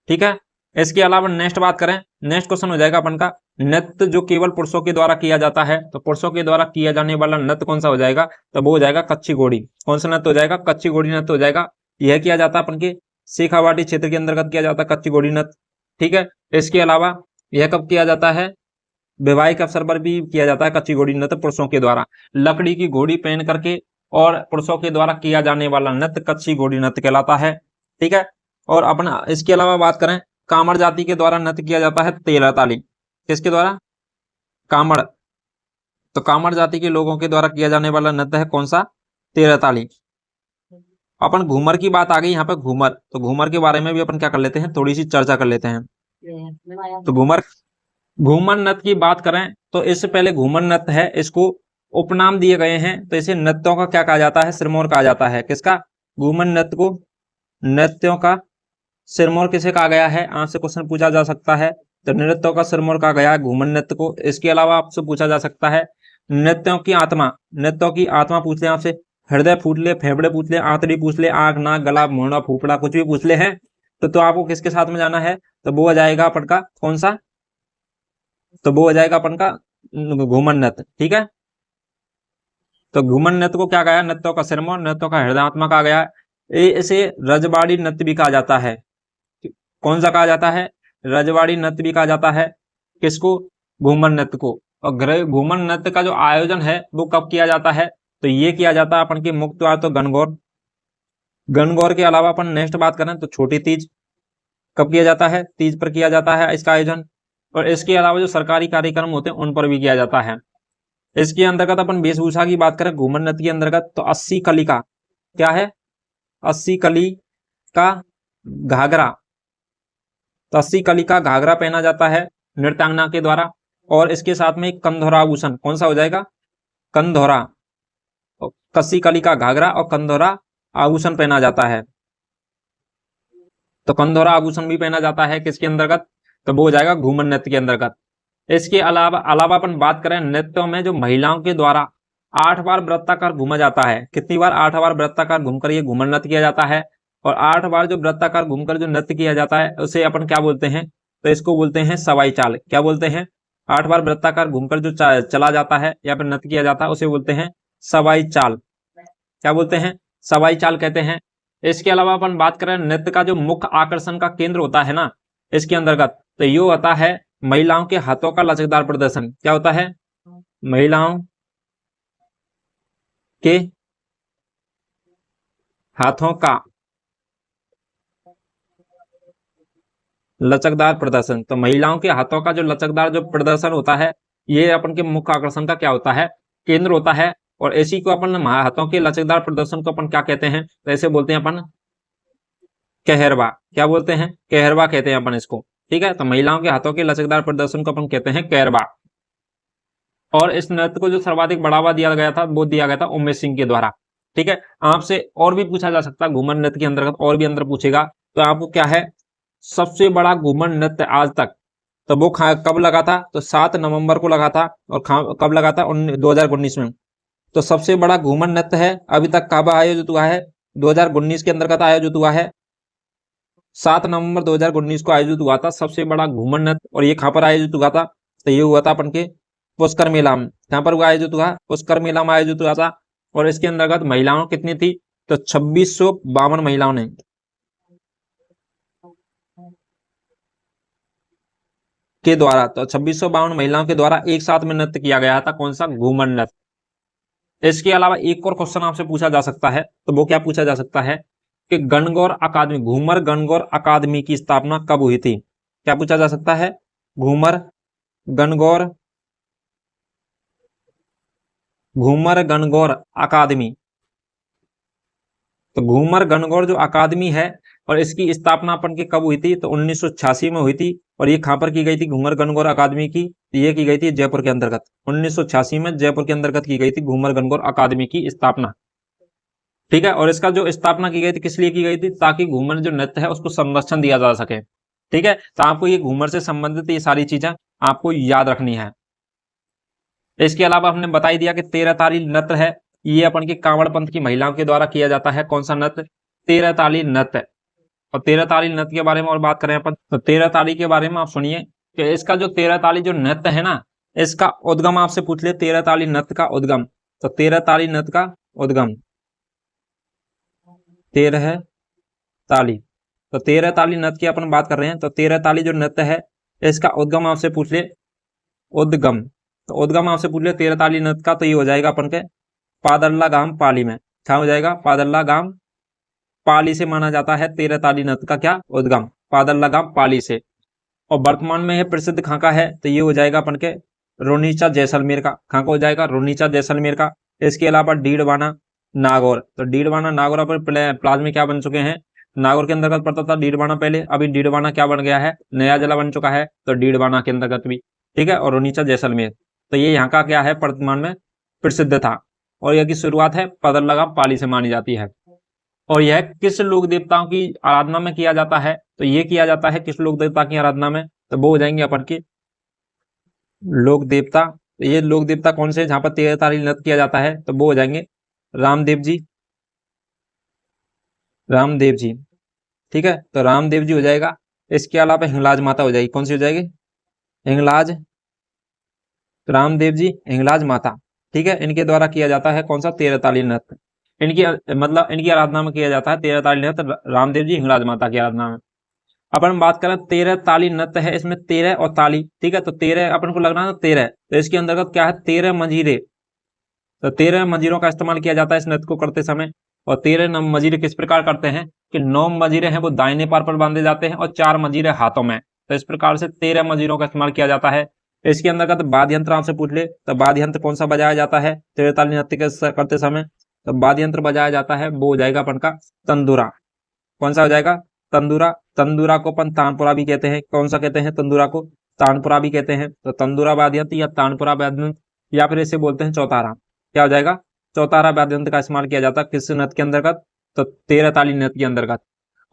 ठीक है, इसके अलावा नेक्स्ट बात करें, नेक्स्ट क्वेश्चन हो जाएगा अपन का, नृत्य जो केवल पुरुषों के द्वारा किया जाता है, तो पुरुषों के द्वारा किया जाने वाला नृत्य कौन सा हो जाएगा? तो वो हो जाएगा कच्ची घोड़ी। कौन सा नृत्य हो जाएगा? कच्ची घोड़ी नृत्य हो जाएगा। यह किया जाता है अपन के शेखावाटी क्षेत्र के अंतर्गत किया जाता है कच्ची घोड़ी नृत्य। ठीक है, इसके अलावा यह कब किया जाता है? वैवाहिक अवसर पर भी किया जाता है कच्ची घोड़ी नृत्य पुरुषों के द्वारा। लकड़ी की घोड़ी पहन करके और पुरुषों के द्वारा किया जाने वाला नृत्य कच्ची घोड़ी नृत्य कहलाता है। ठीक है, और अपना इसके अलावा बात करें, कामड़ जाति के द्वारा नृत्य किया जाता है तेरह ताली। किसके द्वारा? कामड़। तो कामड़ जाति के लोगों के द्वारा किया जाने वाला नृत्य है कौन सा? तेरह ताली। अपन घूमर की बात आ गई यहाँ पे, घूमर, तो घूमर के बारे में भी अपन क्या कर लेते हैं, थोड़ी सी चर्चा कर लेते हैं। तो घूमर घूमर नृत्य की बात करें तो इससे पहले घूमर नृत्य है, इसको उपनाम दिए गए हैं। तो इसे नृत्यों का क्या कहा जाता है? सिरमौर कहा जाता है। किसका? घूमर नृत्य को नृत्यों का सिरमौर किसे कहा गया है? आपसे क्वेश्चन पूछा जा सकता है। तो नृत्यों का सिरमौर कहा गया है घूमर नृत्य को। इसके अलावा आपसे पूछा जा सकता है नृत्यों की आत्मा, नृत्यों की आत्मा पूछ ले आपसे, हृदय पूछ ले, फेफड़े पूछ ले, आंतड़ी पूछ ले, आंख, नाक, गला, मुंडा, फूफड़ा, कुछ भी पूछ ले है तो आपको किसके साथ में जाना है? तो वो हो जाएगा अपन का कौन सा? तो वो हो जाएगा अपन का घूमर नृत्य। ठीक है, तो घूमर नृत्य को क्या कहा? नृत्यों का सिरमौर, नृत्यों का हृदयात्मा कहा गया है। इसे रजवाड़ी नृत्य भी कहा जाता है। कौन सा कहा जाता है? रजवाड़ी नृत्य भी कहा जाता है। किसको? घूमर नृत्य को। और घूमर नृत्य का जो आयोजन है वो कब किया जाता है? तो ये किया जाता है अपन के मुख्य त्योहार तो गणगौर। गणगौर के अलावा अपन नेक्स्ट बात करें तो छोटी तीज कब किया जाता है? तीज पर किया जाता है इसका आयोजन। और इसके अलावा जो सरकारी कार्यक्रम होते हैं उन पर भी किया जाता है। इसके अंतर्गत अपन वेशभूषा की बात करें घूमर नृत्य के अंतर्गत तो 80 कली का क्या है? 80 कली का घाघरा। तो 80 कली का घाघरा पहना जाता है नृत्यांगना के द्वारा। और इसके साथ में कंधौरा आभूषण कौन सा हो जाएगा? कंधौरा। 80 कली का घाघरा और कंधौरा आभूषण पहना जाता है। तो कंधौरा आभूषण भी पहना जाता है किसके अंतर्गत? तो वो हो जाएगा घूमर नृत्य के अंतर्गत। इसके अलावा अपन बात करें नृत्यों में जो महिलाओं के द्वारा 8 बार वृत्ताकार घूमा जाता है। कितनी बार? 8 बार वृत्ताकार घूमकर ये घूमर नृत्य किया जाता है। और 8 बार जो वृत्ताकार घूमकर जो नृत्य किया जाता है उसे अपन क्या बोलते हैं? तो इसको बोलते हैं सवाई चाल। क्या बोलते हैं? 8 बार वृत्ताकार घूमकर जो चला जाता है या फिर नृत्य किया जाता है उसे बोलते हैं सवाई चाल। क्या बोलते हैं? सवाई चाल कहते हैं। इसके अलावा अपन बात करें नृत्य का जो मुख्य आकर्षण का केंद्र होता है ना इसके अंतर्गत, तो ये होता है महिलाओं के हाथों का लचकदार प्रदर्शन। क्या होता है? महिलाओं के हाथों का लचकदार प्रदर्शन। तो महिलाओं के हाथों का जो लचकदार जो प्रदर्शन होता है ये अपन के मुख्य आकर्षण का क्या होता है? केंद्र होता है। और इसी को अपन हाथों के लचकदार प्रदर्शन को अपन क्या कहते हैं? तो ऐसे बोलते हैं अपन कहरवा। क्या बोलते हैं? कहरवा कहते हैं अपन इसको। ठीक है, तो महिलाओं के हाथों के लचकदार प्रदर्शन को अपन कहते हैं कहरवा। और इस नृत्य को जो सर्वाधिक बढ़ावा दिया गया था वो दिया गया था उमेश सिंह के द्वारा। ठीक है, आपसे और भी पूछा जा सकता है घूमर नृत्य के अंतर्गत, और भी अंदर पूछेगा तो आपको क्या है? सबसे बड़ा घूमर नृत्य आज तक, तो वो कब लगा था? तो 7 नवंबर को लगा था। और कब लगा था? 2019 में। तो सबसे बड़ा घूमर नृत्य है, अभी तक कब आयोजित हुआ है? 2019 के अंतर्गत आयोजित हुआ है। 7 नवंबर 2019 को आयोजित हुआ था सबसे बड़ा घूमर नृत्य। और ये कहाँ पर आयोजित हुआ था? तो ये हुआ था अपन के पुष्कर मेला में। कहाँ पर हुआ आयोजित हुआ? पुष्कर मेला में आयोजित हुआ था। और इसके अंतर्गत महिलाओं कितनी थी? तो 2652 महिलाओं ने के द्वारा, तो 2652 महिलाओं के द्वारा एक साथ में नृत्य किया गया था। कौन सा? घूमर नृत्य। इसके अलावा एक और क्वेश्चन आपसे पूछा जा सकता है, तो वो क्या पूछा जा सकता है कि गणगौर अकादमी, घूमर गणगौर अकादमी की स्थापना कब हुई थी? क्या पूछा जा सकता है? घूमर गणगौर अकादमी। तो घूमर गणगौर जो अकादमी है और इसकी स्थापना अपन की कब हुई थी? तो 1986 में हुई थी। और ये कहां पर की गई थी घूमर गणगौर अकादमी की? ये की गई थी जयपुर के अंतर्गत। 1986 में जयपुर के अंतर्गत की गई थी घूमर गणगौर अकादमी की स्थापना। ठीक है। और इसका जो स्थापना की गई थी किस लिए की गई थी? ताकि घूमर जो नृत्य है उसको संरक्षण दिया जा सके। ठीक है। तो आपको ये घूमर से संबंधित ये सारी चीजें आपको याद रखनी है। इसके अलावा हमने बता ही दिया कि 13 ताली नृत्य है, ये अपन के कांवड़ पंथ की महिलाओं के द्वारा किया जाता है। कौन सा नृत्य? 13 ताली नृत्य। और 13 ताली नृत्य के बारे में और बात करें अपन, तो 13 ताली के बारे में आप सुनिए कि इसका जो 13 ताली जो नृत्य है ना, इसका उद्गम आपसे पूछ ले, 13 ताली नृत्य का उद्गम। तो 13 ताली नृत्य का उद्गम 13 ताली। तो 13 ताली नृत्य की अपन बात कर रहे हैं। तो 13 ताली जो नृत्य है इसका उद्गम आपसे पूछ ले, उद्गम। तो उद्गम आपसे पूछ ले 13 ताली नृत्य का, तो ये हो जाएगा अपन के पादरला गांव पाली में। क्या हो जाएगा? पादरला गांव पाली से माना जाता है 13 ताली नृत्य का क्या? उद्गम। पादरला गांव पाली से। और वर्तमान में यह प्रसिद्ध कहाँ का है? तो ये हो जाएगा अपन के रोनीचा जैसलमेर का। कहाँ का हो जाएगा? रोनीचा जैसलमेर का। इसके अलावा डीडवाना नागौर। तो डीडवाना नागौर पर प्लाज में क्या बन चुके हैं? नागौर के अंतर्गत पड़ता था डीडवाना पहले, अभी डीडवाना क्या बन गया है? नया जिला बन चुका है, तो डीडवाना के अंतर्गत भी। ठीक है। और रोनीचा जैसलमेर, तो ये यहाँ का क्या है? वर्तमान में प्रसिद्ध था। और यह की शुरुआत है पादरला पाली से मानी जाती है। और यह किस लोक देवताओं की आराधना में किया जाता है? तो ये किया जाता है किस लोक देवता की आराधना में? तो वो हो जाएंगे अपन के लोक देवता। तो ये लोक देवता कौन से जहां पर 13 ताली नृत्य किया जाता है? तो वो हो जाएंगे रामदेव जी। रामदेव जी। ठीक है। तो रामदेव जी हो जाएगा। इसके अलावा हिंगलाज माता हो जाएगी। कौन सी हो जाएगी? हिंगलाज। रामदेव जी, हिंगलाज माता। ठीक है। इनके द्वारा किया जाता है कौन सा? 13 ताली नृत्य। इनकी मतलब इनकी आराधना में किया जाता है 13 ताली नृत्य, रामदेव जी हिंगलाज माता की आराधना में। अपन बात करें 13 ताली नृत्य है, इसमें 13 और ताली। ठीक है। तो 13 अपन को लगना है 13, तो इसके अंतर्गत क्या है? 13 मंजीरे। तो 13 मंजीरों का इस्तेमाल किया जाता है इस नृत्य को करते समय। और 13 मंजीरे किस प्रकार करते हैं कि 9 मंजीरे हैं वो दाहिने पार पर बांधे जाते हैं और 4 मंजीरे हाथों में। तो इस प्रकार से 13 मंजीरों का इस्तेमाल किया जाता है। इसके अंतर्गत वाद्य यंत्र आपसे पूछ ले, तो वाद्य यंत्र कौन सा बजाया जाता है 13 ताली नृत्य करते समय? तो वाद्य यंत्र बजाया जाता है वो हो जाएगा अपन का तंदूरा। कौन सा हो जाएगा? तंदूरा। तंदूरा को अपन तानपुरा भी कहते हैं। कौन सा कहते हैं? तंदूरा को तानपुरा भी कहते हैं। तो तंदूरा वाद्य यंत्र या तानपुरा वाद्य यंत्र या फिर इसे बोलते हैं चौतारा। क्या हो जाएगा? चौतारा वाद्य यंत्र का इस्तेमाल किया जाता है किस नृत्य के अंतर्गत? तो 13 ताली नृत्य के अंतर्गत।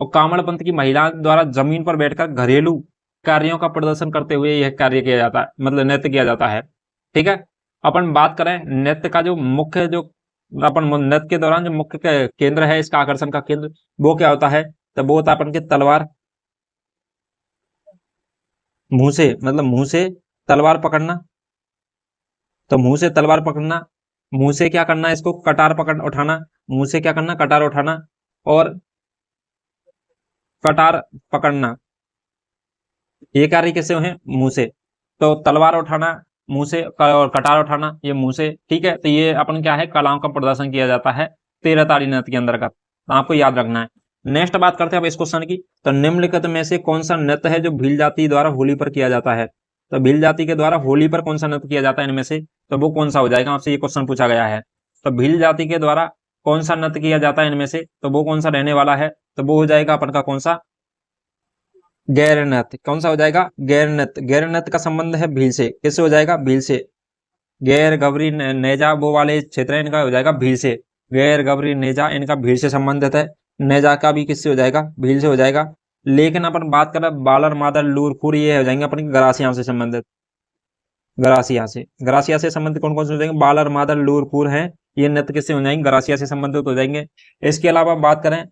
और कांवड़ पंथ की महिला द्वारा जमीन पर बैठकर घरेलू कार्यों का प्रदर्शन करते हुए यह कार्य किया जाता है, मतलब नृत्य किया जाता है। ठीक है। अपन बात करें नृत्य का जो मुख्य जो अपन नृत्य के दौरान जो मुख्य केंद्र है इसका आकर्षण का केंद्र, वो क्या होता है? तो वो होता है अपन के तलवार। मुंह से, मतलब मुंह से तलवार पकड़ना। तो मुंह से तलवार पकड़ना, मुंह से क्या करना? इसको कटार पकड़ उठाना। मुंह से क्या करना? कटार उठाना और कटार पकड़ना। ये कार्य कैसे हैं? मुंह से। तो तलवार उठाना मुंह से और कटार उठाना ये मुंह से। ठीक है। तो ये अपन क्या है? कलाओं का प्रदर्शन किया जाता है 13 ताली नृत्य के अंतर्गत। तो आपको याद रखना है। नेक्स्ट बात करते हैं अब इस क्वेश्चन की। तो निम्नलिखित में से कौन सा नृत्य है जो भील जाति द्वारा होली पर किया जाता है? तो भील जाति के द्वारा होली पर कौन सा नृत्य किया जाता है इनमें से? तो वो कौन सा हो जाएगा? आपसे ये क्वेश्चन पूछा गया है। तो भील जाति के द्वारा कौन सा नृत्य किया जाता है इनमें से? तो वो कौन सा रहने वाला है? तो वो हो जाएगा अपन का कौन सा? गैर नृत्य। कौन सा हो जाएगा? गैर नृत्य। गैर नृत्य का संबंध है भील से। किससे हो जाएगा? भील से। गैर गबरी नेजा वो वाले क्षेत्र है, इनका हो जाएगा भील से। गैर गबरी नेजा इनका भील से संबंधित है। नेजा का भी किससे हो जाएगा? भील से हो जाएगा। लेकिन अपन बात करें बालर मादर लूर खुर, ये हो जाएंगे अपन गरासियां से संबंधित। ग्रासिया से। ग्रासिया से संबंधित कौन कौन से हो जाएंगे? बालर, मादर, लूरपुर हैं, ये नृत्य किससे हो जाएंगे? ग्रासिया से संबंधित हो जाएंगे। इसके अलावा बात करें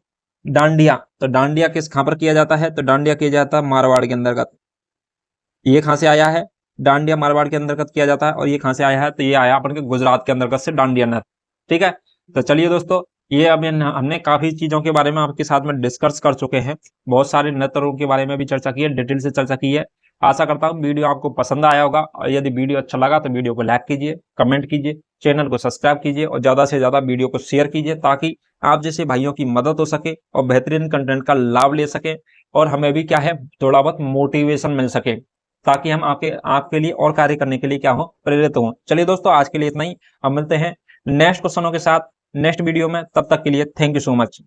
डांडिया, तो डांडिया किस कहाँ पर किया जाता है? तो डांडिया किया जाता है मारवाड़ के अंतर्गत। ये कहाँ से आया है? डांडिया मारवाड़ के अंतर्गत किया जाता है। और ये कहाँ से आया है? तो ये आया अपन के गुजरात के अंतर्गत से डांडिया नृत्य। ठीक है, तो चलिए दोस्तों, ये अभी हमने काफी चीजों के बारे में आपके साथ में डिस्कस कर चुके हैं, बहुत सारे नृत्यों के बारे में भी चर्चा की है, डिटेल से चर्चा की है। आशा करता हूँ वीडियो आपको पसंद आया होगा, और यदि वीडियो अच्छा लगा तो वीडियो को लाइक कीजिए, कमेंट कीजिए, चैनल को सब्सक्राइब कीजिए और ज्यादा से ज्यादा वीडियो को शेयर कीजिए, ताकि आप जैसे भाइयों की मदद हो सके और बेहतरीन कंटेंट का लाभ ले सके, और हमें भी क्या है, थोड़ा बहुत मोटिवेशन मिल सके, ताकि हम आपके लिए और कार्य करने के लिए क्या हो, प्रेरित हो। चलिए दोस्तों, आज के लिए इतना ही। अब मिलते हैं नेक्स्ट क्वेश्चनों के साथ नेक्स्ट वीडियो में। तब तक के लिए थैंक यू सो मच।